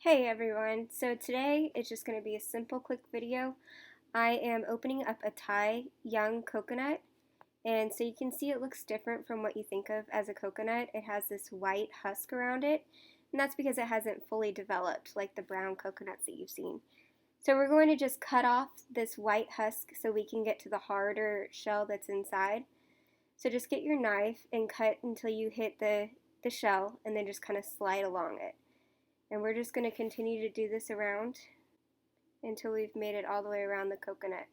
Hey everyone, so today it's just going to be a simple quick video. I am opening up a Thai young coconut, and so you can see it looks different from what you think of as a coconut. It has this white husk around it, and that's because it hasn't fully developed like the brown coconuts that you've seen. So we're going to just cut off this white husk so we can get to the harder shell that's inside. So just get your knife and cut until you hit the shell, and then just kind of slide along it. And we're just going to continue to do this around until we've made it all the way around the coconut.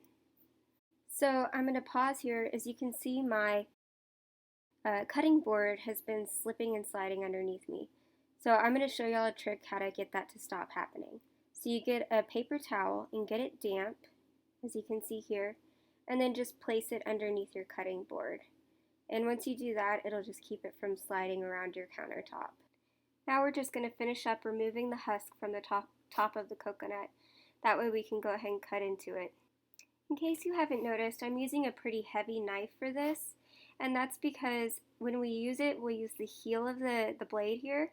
So I'm going to pause here. As you can see, my cutting board has been slipping and sliding underneath me. So I'm going to show y'all a trick how to get that to stop happening. So you get a paper towel and get it damp, as you can see here, and then just place it underneath your cutting board. And once you do that, it'll just keep it from sliding around your countertop. Now we're just going to finish up removing the husk from the top of the coconut. That way we can go ahead and cut into it. In case you haven't noticed, I'm using a pretty heavy knife for this, and that's because when we use it, we'll use the heel of the blade here,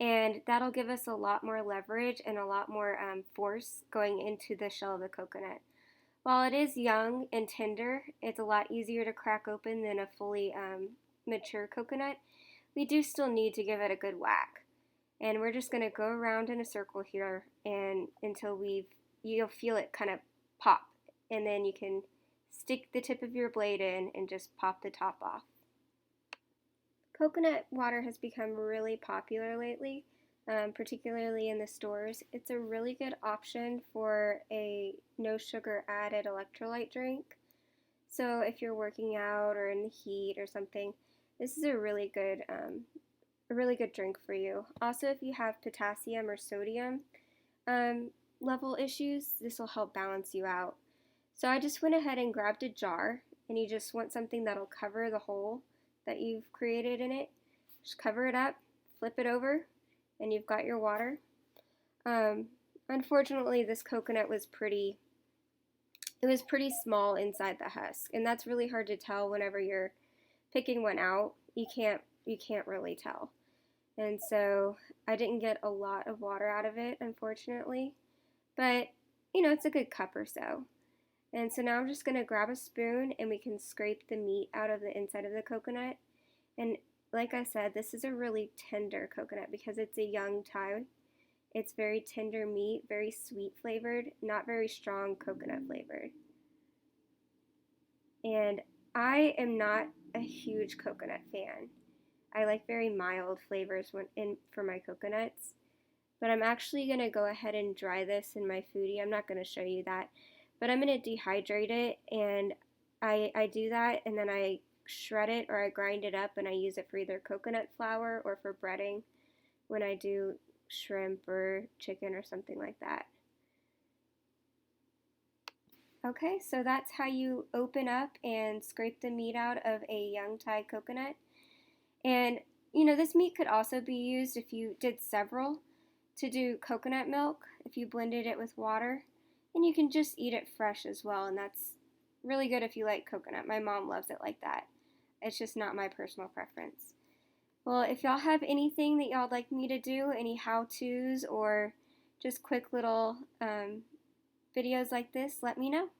and that'll give us a lot more leverage and a lot more force going into the shell of the coconut. While it is young and tender, it's a lot easier to crack open than a fully mature coconut. We do still need to give it a good whack. And we're just going to go around in a circle here and until you'll feel it kind of pop. And then you can stick the tip of your blade in and just pop the top off. Coconut water has become really popular lately, particularly in the stores. It's a really good option for a no sugar added electrolyte drink. So if you're working out or in the heat or something, this is a really good drink for you. Also, if you have potassium or sodium level issues, this will help balance you out. So I just went ahead and grabbed a jar, and you just want something that'll cover the hole that you've created in it. Just cover it up, flip it over, and you've got your water. Unfortunately, this coconut was pretty small inside the husk, and that's really hard to tell whenever you're picking one out. You can't really tell. And so I didn't get a lot of water out of it, unfortunately, but it's a good cup or so. And so now I'm just going to grab a spoon and we can scrape the meat out of the inside of the coconut. And like I said, this is a really tender coconut because it's a young Thai. It's very tender meat, very sweet flavored, not very strong coconut flavored. And I am not a huge coconut fan. I like very mild flavors for my coconuts. But I'm actually going to go ahead and dry this in my foodie. I'm not going to show you that. But I'm going to dehydrate it, and I do that, and then I shred it or I grind it up, and I use it for either coconut flour or for breading when I do shrimp or chicken or something like that. Okay, so that's how you open up and scrape the meat out of a young Thai coconut. And this meat could also be used if you did several to do coconut milk, if you blended it with water. And you can just eat it fresh as well, and that's really good if you like coconut. My mom loves it like that. It's just not my personal preference. Well, if y'all have anything that y'all would like me to do, any how-tos or just quick little videos like this, let me know.